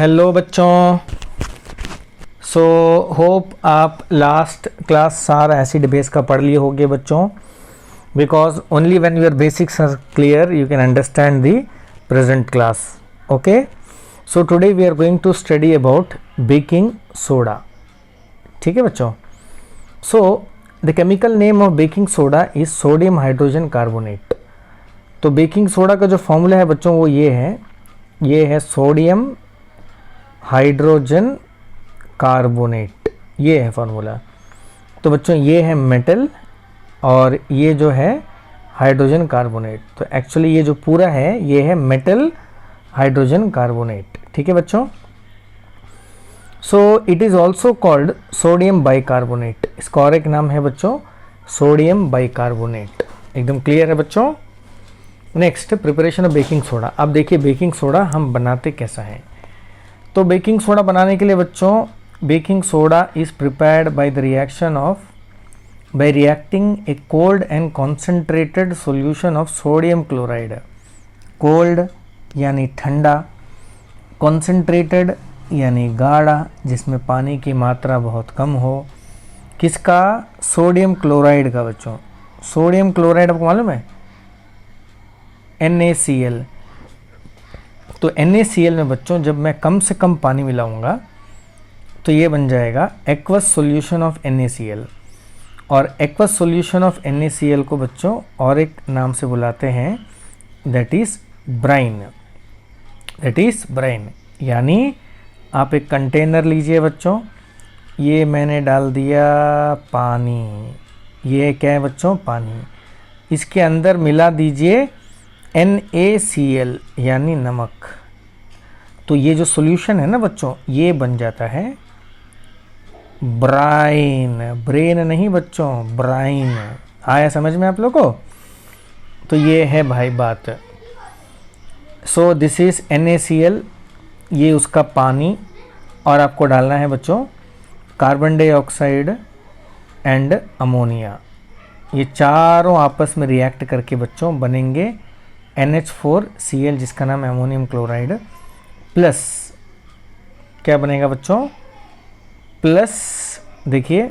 Hello बच्चों। So hope आप last class सारा एसिड बेस का पढ़ लिए होंगे बच्चों, because only when your basics are clear you can understand the present class. Okay, so today we are going to study about baking soda. ठीक है बच्चों। So the chemical name of baking soda is sodium hydrogen carbonate. तो baking soda का जो formula है बच्चों वो ये है सोडियम हाइड्रोजन कार्बोनेट, ये है फॉर्मूला। तो बच्चों ये है मेटल और ये जो है हाइड्रोजन कार्बोनेट। तो एक्चुअली ये जो पूरा है ये है मेटल हाइड्रोजन कार्बोनेट। ठीक है बच्चों। So it is also called sodium bicarbonate. इसका और एक नाम है बच्चों सोडियम बाइकार्बोनेट। एकदम क्लियर है बच्चों। Next, preparation of baking soda. अब देखिए बेकिंग सोडा हम बनाते कैसा है। तो बेकिंग सोडा बनाने के लिए बच्चों baking soda is prepared by the reaction of bye reacting A cold and concentrated solution of sodium chloride. Cold यानी ठंडा, कॉन्सेंट्रेटेड यानी गाढ़ा जिसमें पानी की मात्रा बहुत कम हो। किसका? सोडियम क्लोराइड का बच्चों। सोडियम क्लोराइड आपको मालूम है NaCl। तो NaCl में बच्चों जब मैं कम से कम पानी मिलाऊंगा तो ये बन जाएगा एक्वस सॉल्यूशन ऑफ NaCl। और एक्वस सॉल्यूशन ऑफ NaCl को बच्चों और एक नाम से बुलाते हैं, that is brine. That is brine. यानी आप एक कंटेनर लीजिए बच्चों, ये मैंने डाल दिया पानी। ये क्या है बच्चों? पानी। इसके अंदर मिला दीजिए NaCl यानी नमक। तो ये जो सॉल्यूशन है ना बच्चों ये बन जाता है ब्राइन। ब्रेन नहीं बच्चों, ब्राइन। आया समझ में आप लोग को? तो ये है भाई बात। सो दिस इज NaCl, ये उसका पानी। और आपको डालना है बच्चों कार्बन डाइऑक्साइड एंड अमोनिया। ये चारों आपस में रिएक्ट करके बच्चों बनेंगे NH4Cl जिसका नाम है अमोनियम क्लोराइड, प्लस क्या बनेगा बच्चों? प्लस देखिए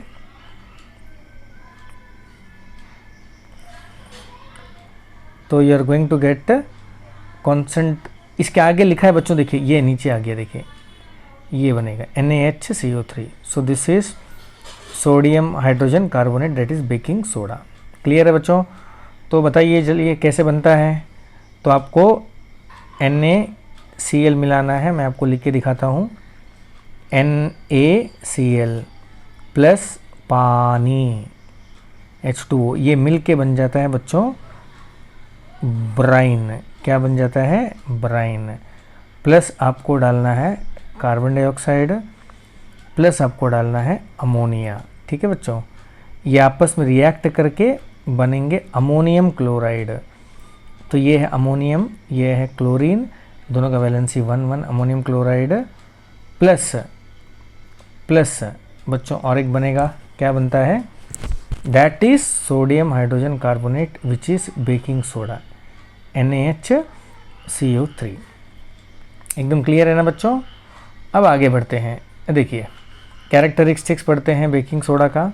तो you are going to get concentrate. इसके आगे लिखा है बच्चों, देखिए ये नीचे आ गया, देखिए ये बनेगा NaHCO3। So this is sodium hydrogen carbonate, that is baking soda. Clear है बच्चों? तो बताइए चलिए कैसे बनता है। तो आपको NaCl मिलाना है, मैं आपको लिख के दिखाता हूँ। NaCl प्लस पानी H2O, ये मिल के बन जाता है बच्चों ब्राइन। क्या बन जाता है? ब्राइन। प्लस आपको डालना है कार्बन डाइऑक्साइड, प्लस आपको डालना है अमोनिया। ठीक है बच्चों, ये आपस में रिएक्ट करके बनेंगे अमोनियम क्लोराइड। तो ये है अमोनियम, ये है क्लोरीन, दोनों का वैलेंसी 1 अमोनियम क्लोराइड प्लस बच्चों और एक बनेगा, क्या बनता है? That is sodium hydrogen carbonate which is baking soda NaHCO3। एकदम क्लियर है ना बच्चों? अब आगे बढ़ते हैं। देखिए कैरेक्टरिस्टिक्स पढ़ते हैं बेकिंग सोडा का।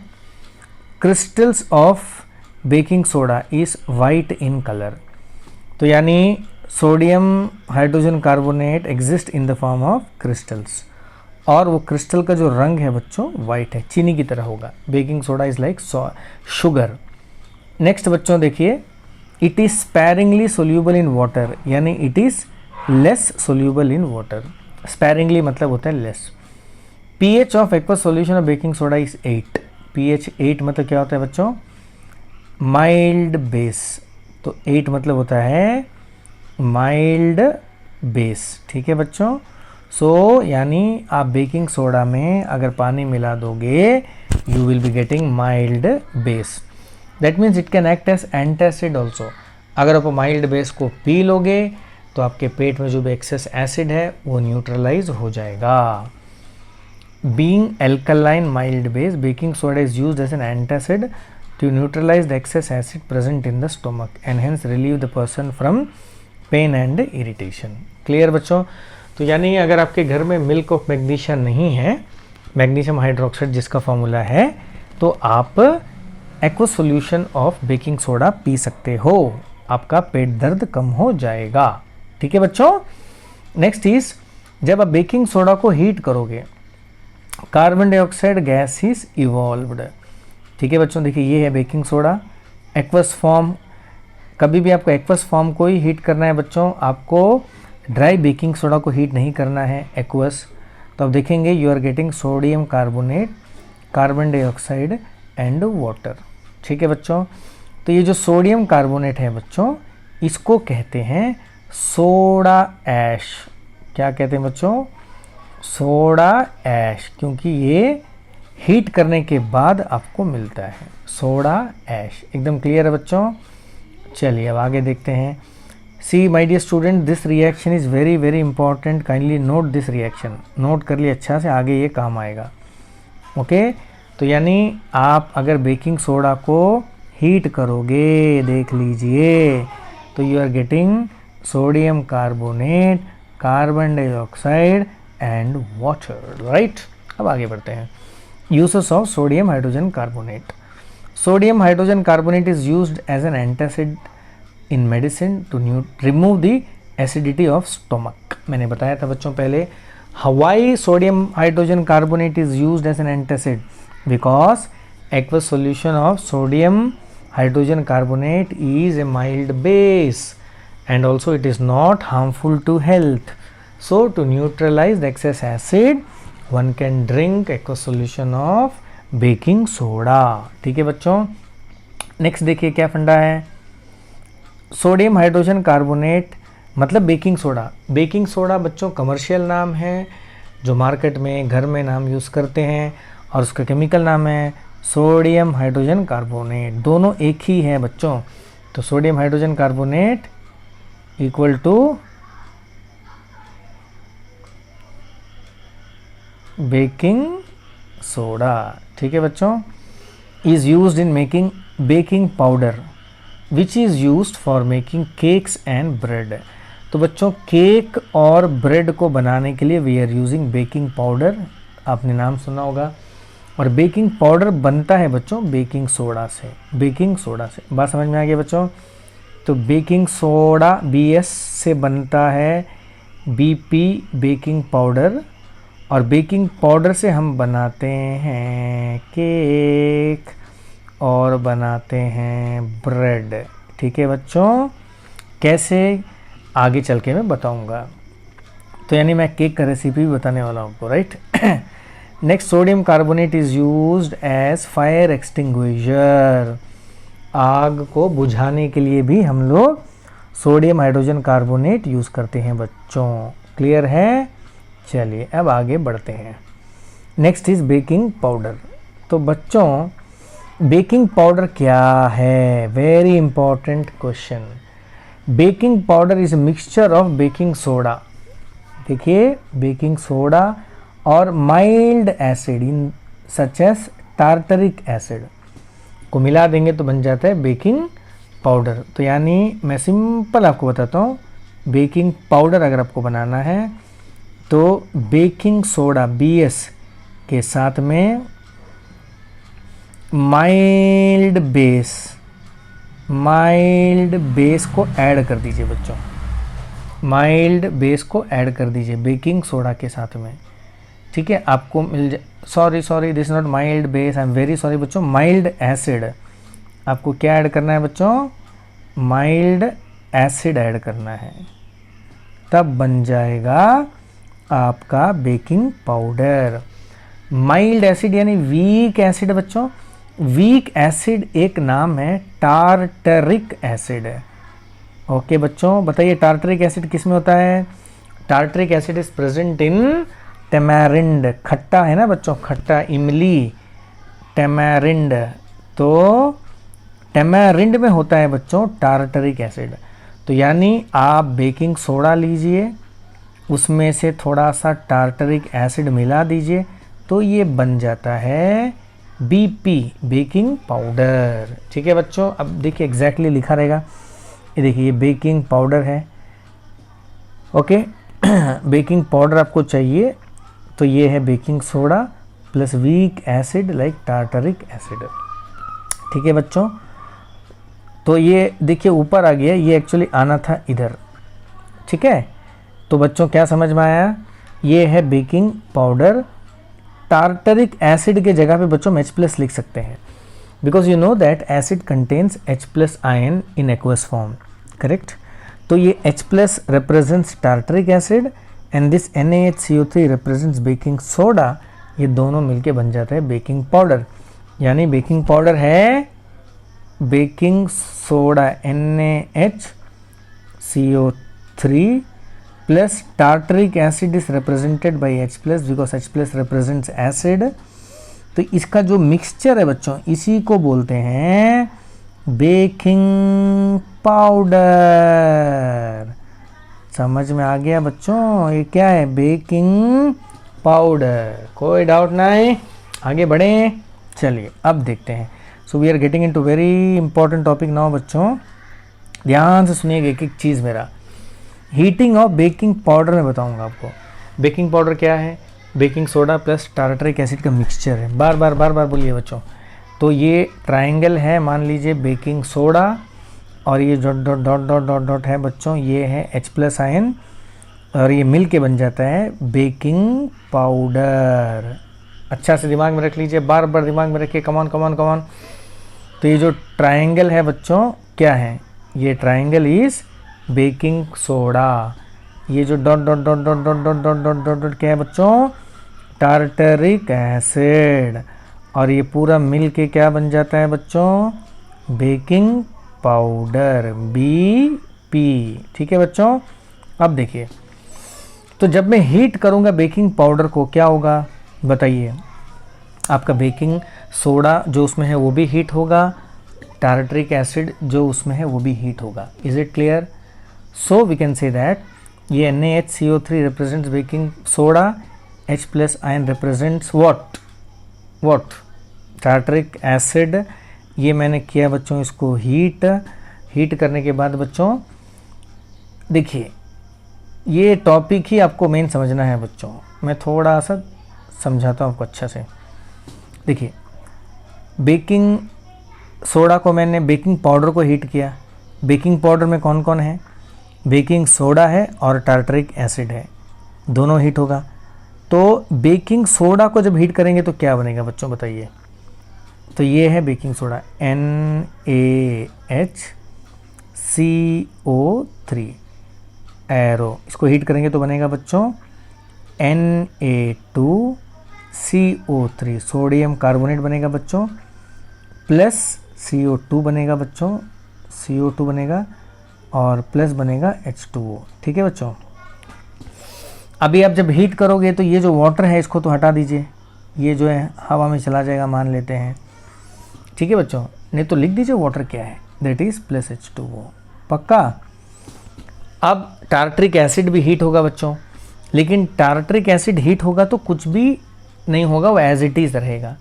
Crystals of baking soda is white in colour. तो यानी sodium hydrogen carbonate exist in the form of crystals, और वो क्रिस्टल का जो रंग है बच्चों वाइट है, चीनी की तरह होगा। Baking soda is like sugar. Next बच्चों देखिए, it is sparingly soluble in water, यानी it is less soluble in water. Sparingly मतलब होता है less. pH of aqueous solution of baking soda is 8। pH 8 मतलब क्या होता है बच्चों? Mild base. तो 8 मतलब होता है माइल्ड बेस। ठीक है बच्चों। सो यानी आप बेकिंग सोडा में अगर पानी मिला दोगे you will be getting mild base. That means it can act as antacid also. अगर आप माइल्ड बेस को पी लोगे तो आपके पेट में जो भी एक्सेस एसिड है वो न्यूट्रलाइज हो जाएगा। Being alkaline mild base, baking soda is used as an antacid to neutralize the excess acid present in the stomach and hence relieve the person from pain and irritation. Clear बच्चों? तो यानी अगर आपके घर में milk of magnesia नहीं है, magnesium hydroxide जिसका फॉर्मूला है, तो आप aqua solution of baking soda P सकते हो, आपका पेट दर्द कम हो जाएगा। ठीक है बच्चों। नेक्स्ट इज, जब आप बेकिंग सोडा को हीट करोगे, carbon dioxide gas is evolved. ठीक है बच्चों, देखिए ये है बेकिंग सोडा, एक्वस फॉर्म। कभी भी आपको एक्वस फॉर्म को ही हीट करना है बच्चों, आपको ड्राई बेकिंग सोडा को हीट नहीं करना है, एक्वस। तो आप देखेंगे you are getting sodium carbonate, carbon dioxide and water. ठीक है बच्चों। तो ये जो सोडियम कार्बोनेट है बच्चों, इसको कहते हैं सोडा ऐश। क्या कहते हैं बच्चों? सोडा ऐश, क्योंकि ये हीट करने के बाद आपको मिलता है सोडा ऐश। एकदम क्लियर है बच्चों। चलिए अब आगे देखते हैं। See my dear student, this reaction is very very important, kindly note this reaction. Note कर लिए अच्छा से, आगे ये काम आएगा। ओके तो यानी आप अगर बेकिंग सोडा को हीट करोगे, देख लीजिए, तो you are getting sodium carbonate, carbon dioxide and water, right. अब आगे बढ़ते हैं। Uses of sodium hydrogen carbonate. Sodium hydrogen carbonate is used as an antacid in medicine to remove the acidity of stomach. मैंने बताया था बच्चों पहले, हवाई sodium hydrogen carbonate is used as an antacid because aqueous solution of sodium hydrogen carbonate is a mild base and also it is not harmful to health. So to neutralize the excess acid one can drink aqueous solution of baking soda. ठीक है बच्चों। Next देखिए क्या फंडा है। Sodium hydrogen carbonate मतलब baking soda. Baking soda बच्चों commercial नाम है जो मार्केट में घर में नाम यूज़ करते हैं, और उसका केमिकल नाम है सोडियम हाइड्रोजन कार्बोनेट। दोनों एक ही है बच्चों। तो sodium hydrogen carbonate equal to baking soda. ठीक है बच्चों। Is used in making baking powder which is used for making cakes and bread. तो बच्चों केक और ब्रेड को बनाने के लिए we are using baking powder. आपने नाम सुना होगा। और बेकिंग पाउडर बनता है बच्चों बेकिंग सोडा से। बेकिंग सोडा से बात समझ में आ गई बच्चों। तो बेकिंग सोडा BS से बनता है BP बेकिंग पाउडर, और बेकिंग पाउडर से हम बनाते हैं केक और बनाते हैं ब्रेड। ठीक है बच्चों। कैसे आगे चल के मैं बताऊंगा। तो यानी मैं केक का रेसिपी भी बताने वाला हूँ आपको, right. Next, sodium carbonate is used as fire extinguisher. आग को बुझाने के लिए भी हम लोग सोडियम हाइड्रोजन कार्बोनेट यूज़ करते हैं बच्चों। क्लियर है। चलिए अब आगे बढ़ते हैं। Next is baking powder. तो बच्चों बेकिंग पाउडर क्या है? Very important question. Baking powder is a mixture of baking soda. देखिए बेकिंग सोडा और mild acid in such as tartaric acid को मिला देंगे तो बन जाता है बेकिंग पाउडर। तो यानी मैं सिंपल आपको बताता हूँ, बेकिंग पाउडर अगर आपको बनाना है तो बेकिंग सोडा BS के साथ में माइल्ड बेस को ऐड कर दीजिए बच्चों। माइल्ड बेस को ऐड कर दीजिए बेकिंग सोडा के साथ में। ठीक है, आपको मिल जाए। Sorry this not mild base, I am very sorry बच्चों। माइल्ड एसिड आपको क्या ऐड करना है बच्चों? माइल्ड एसिड ऐड करना है, तब बन जाएगा आपका बेकिंग पाउडर। माइल्ड एसिड यानी वीक एसिड बच्चों। वीक एसिड एक नाम है टार्टरिक एसिड। ओके बच्चों, बताइए टार्टरिक एसिड किस में होता है? Tartaric acid is present in tamarind. खट्टा है ना बच्चों, खट्टा इमली, टेमारिंड। तो टेमारिंड में होता है बच्चों टार्टरिक एसिड। तो यानी आप बेकिंग सोडा लीजिए, उसमें से थोड़ा सा टार्टरिक एसिड मिला दीजिए, तो ये बन जाता है BP बेकिंग पाउडर। ठीक है बच्चों। अब देखिए एग्जैक्टली लिखा रहेगा, ये देखिए ये बेकिंग पाउडर है। ओके बेकिंग पाउडर आपको चाहिए, तो ये है baking soda plus weak acid like tartaric acid. ठीक है बच्चों, तो ये देखिए ऊपर आ गया, ये एक्चुअली आना था इधर। ठीक है, तो बच्चों क्या समझ में आया, ये है बेकिंग पाउडर। टार्टरिक एसिड के जगह पे बच्चों H प्लस लिख सकते हैं, because you know that acid contains H plus ion in aqueous form, correct. तो ये H plus represents tartaric acid and this NaHCO3 represents baking soda. ये दोनों मिलके बन जाता है बेकिंग पाउडर, यानी बेकिंग पाउडर है baking soda NaHCO3 plus tartaric acid is represented by H plus because H plus represents acid। तो इसका जो मिक्सचर है बच्चों, इसी को बोलते हैं बेकिंग पाउडर। समझ में आ गया बच्चों, ये क्या है, बेकिंग पाउडर। कोई डाउट नहीं, आगे बढ़ें। चलिए अब देखते हैं। So we are getting into very important topic now बच्चों, ध्यान से सुनिएगा एक एक चीज़। मेरा हीटिंग ऑफ बेकिंग पाउडर में बताऊंगा आपको। बेकिंग पाउडर क्या है, baking soda plus tartaric acid का मिक्सचर है। बार बार बोलिए बच्चों। तो ये ट्रायंगल है, मान लीजिए बेकिंग सोडा, और ये dot dot dot dot dot dot है बच्चों, ये है H प्लस आयन, और ये मिल के बन जाता है बेकिंग पाउडर। अच्छा से दिमाग में रख लीजिए, बार बार दिमाग में रखिए, कमान कमान कमान। तो ये जो ट्रायंगल है बच्चों क्या है, ये ट्रायंगल इज बेकिंग सोडा। ये जो dot dot dot dot dot dot dot dot dot dot क्या है बच्चों, टार्टरिक एसिड, और ये पूरा मिल के क्या बन जाता है बच्चों, बेकिंग पाउडर BP। ठीक है बच्चों, अब देखिए, तो जब मैं हीट करूंगा बेकिंग पाउडर को क्या होगा बताइए, आपका बेकिंग सोडा जो उसमें है वो भी हीट होगा, टार्टरिक एसिड जो उसमें है वो भी हीट होगा। Is it clear? So we can say that ये NaHCO3 represents baking soda, H plus ion represents what tartaric acid. ये मैंने किया बच्चों इसको हीट करने के बाद बच्चों देखिए, ये टॉपिक ही आपको मेन समझना है बच्चों। मैं थोड़ा सा समझाता हूँ आपको अच्छा से। देखिए, बेकिंग सोडा को मैंने बेकिंग पाउडर को हीट किया। बेकिंग पाउडर में कौन कौन है, बेकिंग सोडा है और टार्टरिक एसिड है, दोनों हीट होगा। तो बेकिंग सोडा को जब हीट करेंगे तो क्या बनेगा बच्चों बताइए। तो ये है बेकिंग सोडा NaHCO3 एरो, इसको हीट करेंगे तो बनेगा बच्चों Na2CO3 सोडियम कार्बोनेट बनेगा बच्चों, प्लस CO2 बनेगा बच्चों, CO2 बनेगा और प्लस बनेगा H2O। ठीक है बच्चों, अभी आप जब हीट करोगे तो ये जो वाटर है इसको तो हटा दीजिए, ये जो है हवा में चला जाएगा मान लेते हैं। ठीक है बच्चों, नहीं तो लिख दीजिए वाटर क्या है, दैट इज प्लस H2O। पक्का? अब टार्टरिक एसिड भी हीट होगा बच्चों, लेकिन टार्टरिक एसिड हीट होगा तो कुछ भी नहीं होगा, वो एज इट इज रहेगा।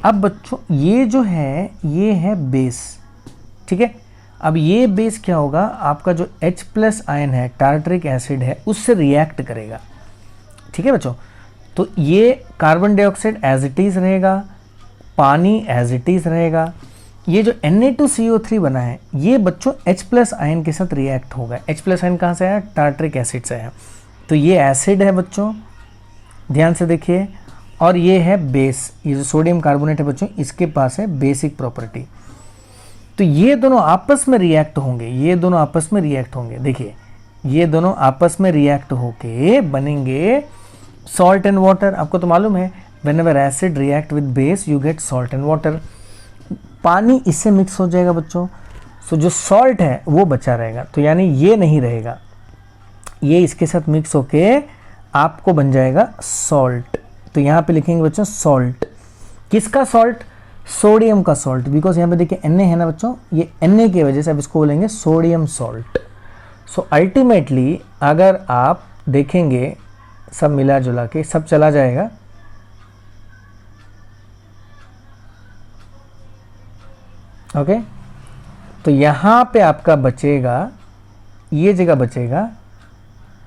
अब बच्चों ये जो है ये है बेस। ठीक है, अब ये बेस क्या होगा, आपका जो H प्लस आयन है टार्टरिक एसिड है उससे रिएक्ट करेगा। ठीक है बच्चों, तो ये carbon dioxide as it is रहेगा, पानी एज इट इज रहेगा। ये जो Na2CO3 बना है ये बच्चों H प्लस आयन के साथ रिएक्ट होगा। H प्लस आयन कहाँ से आया, टार्टरिक एसिड से आया, तो ये एसिड है बच्चों, ध्यान से देखिए। और ये है बेस, ये जो सोडियम कार्बोनेट है बच्चों इसके पास है बेसिक प्रॉपर्टी। तो ये दोनों आपस में रिएक्ट होंगे, ये दोनों आपस में रिएक्ट होंगे। देखिए, ये दोनों आपस में रिएक्ट होके बनेंगे सॉल्ट एंड वाटर। आपको तो मालूम है whenever acid react with base you get salt and water. पानी इससे मिक्स हो जाएगा बच्चों, तो जो सॉल्ट है वो बचा रहेगा, तो यानी ये नहीं रहेगा, ये इसके साथ मिक्स होके आपको बन जाएगा सॉल्ट। तो यहाँ पे लिखेंगे बच्चों सॉल्ट। किसका सॉल्ट, सोडियम का सॉल्ट, बिकॉज यहाँ पे देखिए Na है ना बच्चों, ये Na की वजह से अब इसको बोलेंगे सोडियम सॉल्ट। सो अल्टीमेटली अगर आप देखेंगे सब मिला जुला के सब चला जाएगा, ओके। तो यहाँ पे आपका बचेगा, ये जगह बचेगा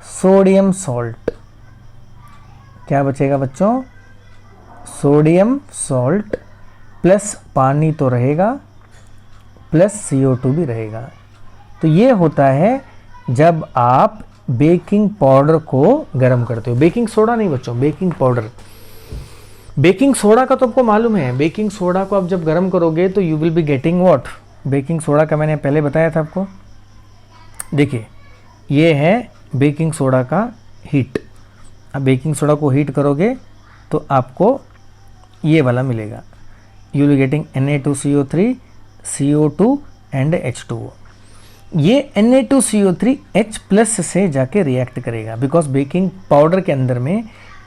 सोडियम सॉल्ट, क्या बचेगा बच्चों, सोडियम सॉल्ट प्लस पानी तो रहेगा, प्लस CO2 भी रहेगा। तो ये होता है जब आप बेकिंग पाउडर को गर्म करते हो। बेकिंग सोडा नहीं बच्चों, बेकिंग पाउडर। बेकिंग सोडा का तो आपको मालूम है, बेकिंग सोडा को आप जब गर्म करोगे तो you will be getting what. Baking soda का मैंने पहले बताया था आपको। देखिए ये है बेकिंग सोडा का हीट। अब बेकिंग सोडा को हीट करोगे तो आपको ये वाला मिलेगा, you will getting Na2CO3 CO2 and H2O। ये Na2CO3 H प्लस से जाके रिएक्ट करेगा, बिकॉज बेकिंग पाउडर के अंदर में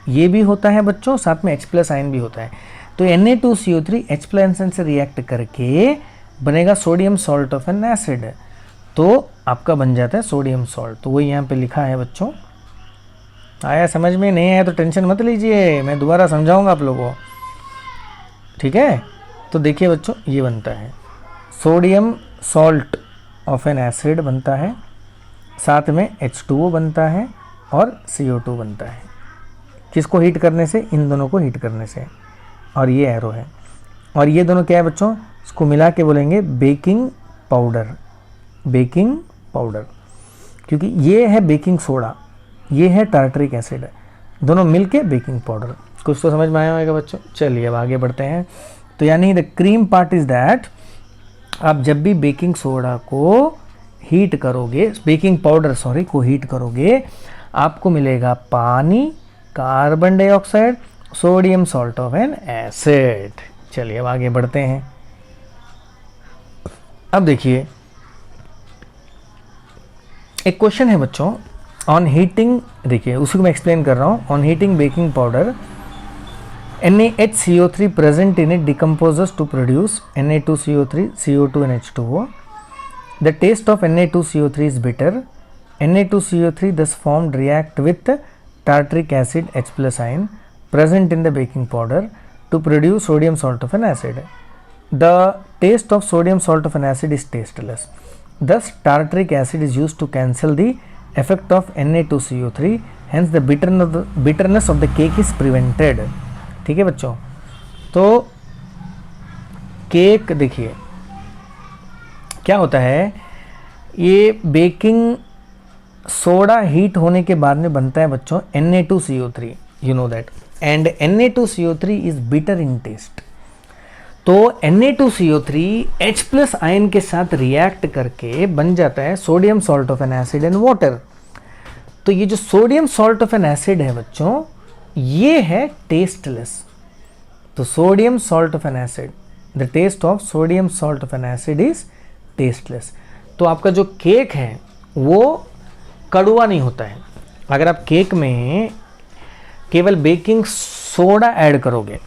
ये भी होता है बच्चों, साथ में H प्लस आयन भी होता है। तो Na2CO3 H प्लस आयन से रिएक्ट करके बनेगा sodium salt of an acid, तो आपका बन जाता है सोडियम सॉल्ट। तो वही यहाँ पे लिखा है बच्चों। आया समझ में? नहीं आया तो टेंशन मत लीजिए, मैं दोबारा समझाऊंगा आप लोगों को, ठीक है। तो देखिए बच्चों ये बनता है sodium salt of an acid बनता है, साथ में H2O बनता है और CO2 बनता है। किसको हीट करने से? इन दोनों को हीट करने से। और ये एरो है, और ये दोनों क्या है बच्चों, इसको मिला के बोलेंगे बेकिंग पाउडर। बेकिंग पाउडर, क्योंकि ये है बेकिंग सोडा, ये है टार्टरिक एसिड, दोनों मिलके बेकिंग पाउडर। कुछ तो समझ में आया होगा बच्चों। चलिए अब आगे बढ़ते हैं। तो यानी the cream part is that, आप जब भी बेकिंग सोडा को हीट करोगे, बेकिंग पाउडर सॉरी को हीट करोगे, आपको मिलेगा पानी, carbon dioxide, sodium salt of an acid. चलिए अब आगे बढ़ते हैं। अब देखिए एक क्वेश्चन है बच्चों, ऑन हीटिंग, देखिए उसी को मैं एक्सप्लेन कर रहा हूँ। On heating baking powder, NaHCO3 present in it decomposes to produce Na2CO3, CO2 and H2O. The taste of Na2CO3 is bitter. Na2CO3 thus formed react with tartaric acid H plus ion present in the baking powder to produce sodium salt of an acid. The taste of sodium salt of an acid is tasteless. Thus tartaric acid is used to cancel the effect of Na2CO3. Hence the bitterness of the cake is prevented. ठीक है बच्चों। तो cake देखिए क्या होता है, ये baking soda heat होने के बाद में बनता है बच्चों Na2CO3, you know that, and Na2CO3 is bitter in taste. तो Na2CO3 H प्लस आयन के साथ रिएक्ट करके बन जाता है sodium salt of an acid and water. तो ये जो sodium salt of an acid है बच्चों, ये है टेस्टलेस। तो sodium salt of an acid, the taste of sodium salt of an acid is tasteless. तो आपका जो केक है वो कड़वा नहीं होता है। अगर आप केक में केवल बेकिंग सोडा ऐड करोगे,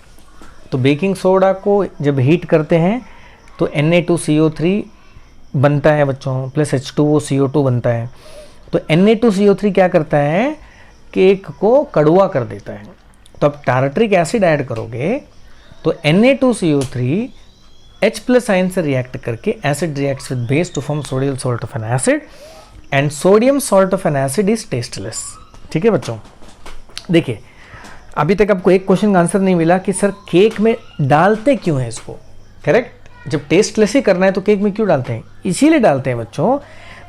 तो बेकिंग सोडा को जब हीट करते हैं तो Na2CO3 बनता है बच्चों, प्लस H2O CO2 बनता है। तो Na2CO3 क्या करता है, केक को कड़वा कर देता है। तो अब टार्टरिक एसिड ऐड करोगे तो Na2CO3 H प्लस आयन से रिएक्ट करके acid reacts with base to form sodium salt of an acid, and sodium salt of an acid is tasteless. ठीक है बच्चों। देखिए अभी तक आपको एक क्वेश्चन का आंसर नहीं मिला कि सर केक में डालते क्यों है इसको। करेक्ट, जब टेस्टलेस ही करना है तो केक में क्यों डालते हैं? इसीलिए डालते हैं बच्चों,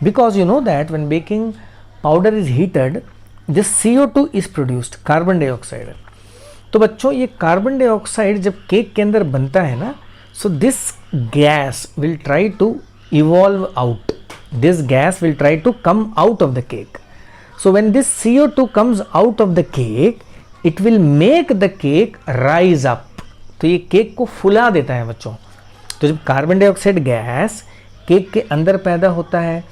because you know that when baking powder is heated this CO2 is produced, carbon dioxide. तो बच्चों ये कार्बन डाइऑक्साइड जब केक के अंदर बनता है ना, so this gas will try to evolve out, this gas will try to come out of the cake. So when this CO2 comes out of the cake, it will make the cake rise up. तो ये cake को फुला देता है बच्चों। तो जब carbon dioxide gas cake के अंदर पैदा होता है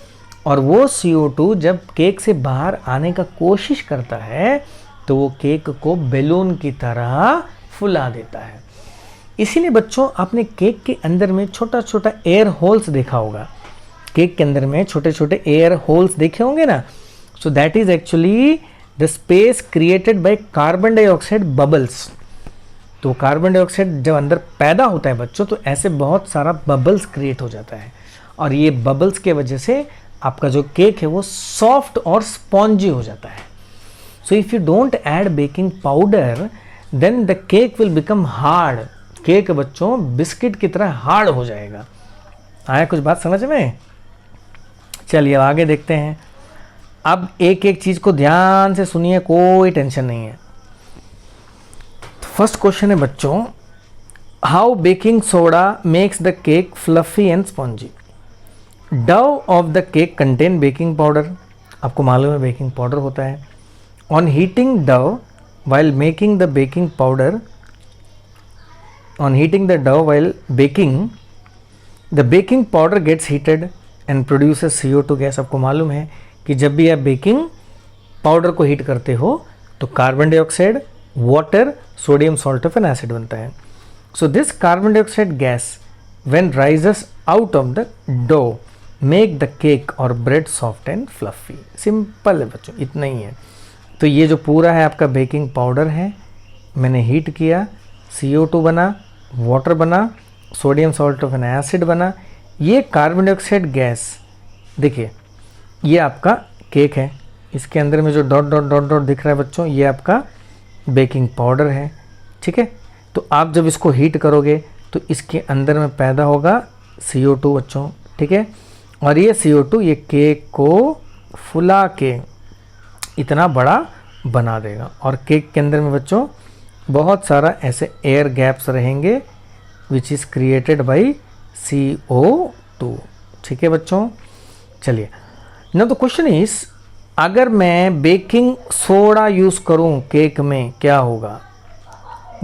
और वो CO2 जब केक से बाहर आने का कोशिश करता है तो वो केक को बैलून की तरह फुला देता है। इसीलिए बच्चों आपने केक के अंदर में छोटा छोटा एयर होल्स देखा होगा, केक के अंदर में छोटे छोटे एयर होल्स देखे होंगे ना। So that is actually the space created by carbon dioxide bubbles. तो कार्बन डाइऑक्साइड जब अंदर पैदा होता है बच्चों, तो ऐसे बहुत सारा बबल्स क्रिएट हो जाता है, और ये बबल्स के वजह से आपका जो केक है वो सॉफ्ट और स्पॉन्जी हो जाता है। So if you don't add baking powder then the cake will become hard. Cake बच्चों बिस्किट की तरह हार्ड हो जाएगा। आया कुछ बात समझ में? चलिए अब आगे देखते हैं। अब एक एक चीज को ध्यान से सुनिए, कोई टेंशन नहीं है। फर्स्ट क्वेश्चन है बच्चों, how baking soda makes the cake fluffy and spongy. Dove of the cake contain baking powder. आपको मालूम है बेकिंग पाउडर होता है। On heating Dove while making the baking powder, on heating the dough while baking, the baking powder gets heated and produces CO2 gas. आपको मालूम है कि जब भी आप बेकिंग पाउडर को हीट करते हो तो carbon dioxide, water, sodium salt of an acid बनता है। So this carbon dioxide gas when rises out of the dough make the cake और bread soft and fluffy. Simple है बच्चों, इतना ही है। तो ये जो पूरा है आपका बेकिंग पाउडर है, मैंने हीट किया, CO2 बना, वाटर बना, sodium salt of an acid बना, ये कार्बन डाइऑक्साइड गैस। देखिए ये आपका केक है, इसके अंदर में जो डॉट डॉट डॉट डॉट दिख रहा है बच्चों, ये आपका बेकिंग पाउडर है। ठीक है, तो आप जब इसको हीट करोगे तो इसके अंदर में पैदा होगा CO2 बच्चों। ठीक है, और ये CO2 ये केक को फुला के इतना बड़ा बना देगा। और केक के अंदर में बच्चों बहुत सारा ऐसे एयर गैप्स रहेंगे which is created by CO2। ठीक है बच्चों, चलिए ना। तो क्वेश्चन इज, अगर मैं बेकिंग सोडा यूज़ करूं केक में क्या होगा?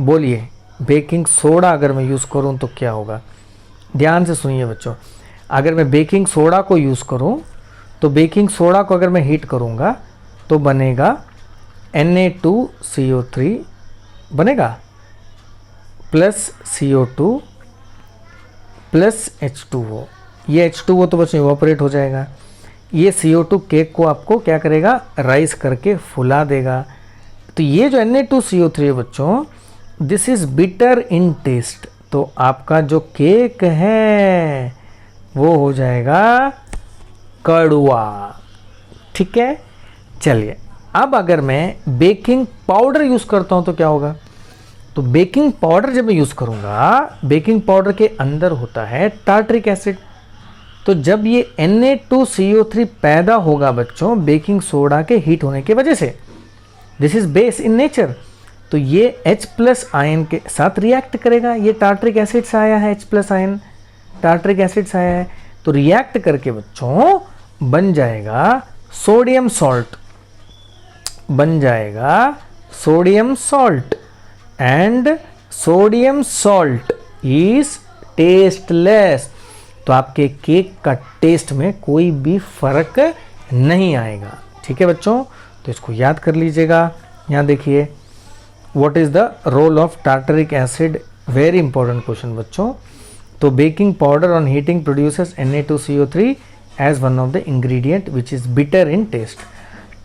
बोलिए, बेकिंग सोडा अगर मैं यूज़ करूं तो क्या होगा? ध्यान से सुनिए बच्चों। अगर मैं बेकिंग सोडा को यूज़ करूं तो बेकिंग सोडा को अगर मैं हीट करूंगा तो बनेगा Na2CO3 बनेगा प्लस CO2 प्लस H2O। ये H2O तो बच्चों इवापोरेट हो जाएगा। ये CO2 केक को आपको क्या करेगा? राइस करके फुला देगा। तो ये जो Na2CO3 है बच्चों, this is bitter in taste. तो आपका जो केक है वो हो जाएगा कड़वा। ठीक है, चलिए अब अगर मैं बेकिंग पाउडर यूज़ करता हूं तो क्या होगा? तो बेकिंग पाउडर जब मैं यूज़ करूंगा, बेकिंग पाउडर के अंदर होता है टार्ट्रिक एसिड। तो जब ये Na2CO3 पैदा होगा बच्चों बेकिंग सोडा के हीट होने की वजह से, this is base in nature, तो ये H+ आयन के साथ रिएक्ट करेगा। ये टार्ट्रिक एसिड से आया है, H+ आयन टार्ट्रिक एसिड से आया है, तो रिएक्ट करके बच्चों बन जाएगा सोडियम सॉल्ट, बन जाएगा sodium salt. And sodium salt is tasteless. तो आपके केक का टेस्ट में कोई भी फर्क नहीं आएगा। ठीक है बच्चों, तो इसको याद कर लीजिएगा। यहाँ देखिए, what is the role of tartaric acid? Very important question बच्चों। तो baking powder on heating produces Na2CO3 as one of the ingredient which is bitter in taste.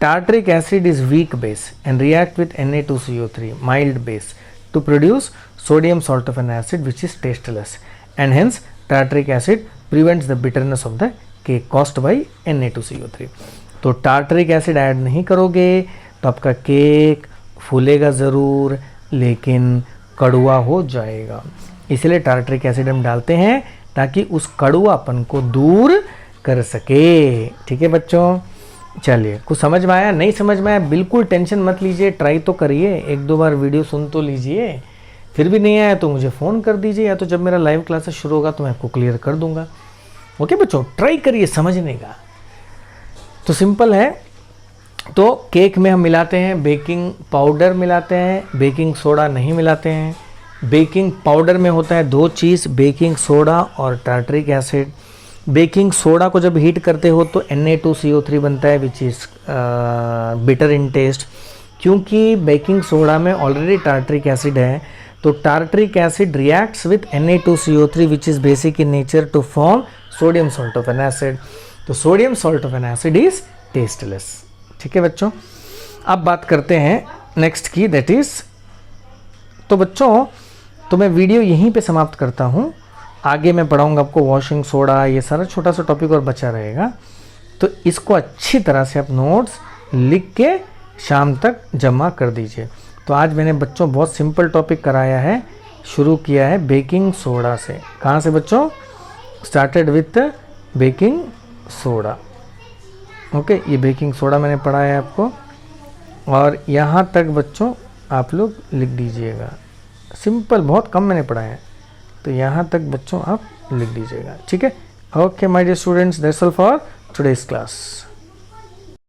Tartaric acid is weak base and react with Na2CO3 mild base to produce sodium salt of an acid which is tasteless, and hence tartaric acid prevents the bitterness of the cake caused by Na2CO3. तो tartaric acid add नहीं करोगे तो आपका cake फूलेगा ज़रूर लेकिन कड़वा हो जाएगा। इसलिए टार्टरिक एसिड हम डालते हैं ताकि उस कड़वापन को दूर कर सके। ठीक है बच्चों, चलिए कुछ समझ में आया? नहीं समझ में आया बिल्कुल टेंशन मत लीजिए, ट्राई तो करिए, एक दो बार वीडियो सुन तो लीजिए। फिर भी नहीं आया तो मुझे फ़ोन कर दीजिए, या तो जब मेरा लाइव क्लासेस शुरू होगा तो मैं आपको क्लियर कर दूंगा। ओके बच्चों, ट्राई करिए समझने का। तो सिंपल है। तो केक में हम मिलाते हैं बेकिंग पाउडर, मिलाते हैं बेकिंग सोडा नहीं मिलाते हैं। बेकिंग पाउडर में होता है दो चीज़, बेकिंग सोडा और टार्टरिक एसिड। बेकिंग सोडा को जब हीट करते हो तो Na2CO3 बनता है which is bitter in taste. क्योंकि बेकिंग सोडा में ऑलरेडी टार्टरिक एसिड है, तो tartaric acid reacts with Na2CO3 which is basic in nature to form sodium salt of an acid. तो sodium salt of an acid is tasteless. ठीक है बच्चों, अब बात करते हैं नेक्स्ट की, दैट इज, तो बच्चों तो मैं वीडियो यहीं पे समाप्त करता हूँ। आगे मैं पढ़ाऊँगा आपको वॉशिंग सोडा, ये सारा छोटा सा टॉपिक और बचा रहेगा। तो इसको अच्छी तरह से आप नोट्स लिख के शाम तक जमा कर दीजिए। तो आज मैंने बच्चों बहुत सिंपल टॉपिक कराया है, शुरू किया है बेकिंग सोडा से। कहाँ से बच्चों? Started with baking soda. Okay, ये बेकिंग सोडा मैंने पढ़ाया है आपको, और यहाँ तक बच्चों आप लोग लिख दीजिएगा। सिंपल, बहुत कम मैंने पढ़ाया है, तो यहाँ तक बच्चों आप लिख दीजिएगा। ठीक है, okay my dear students, that's all for today's class.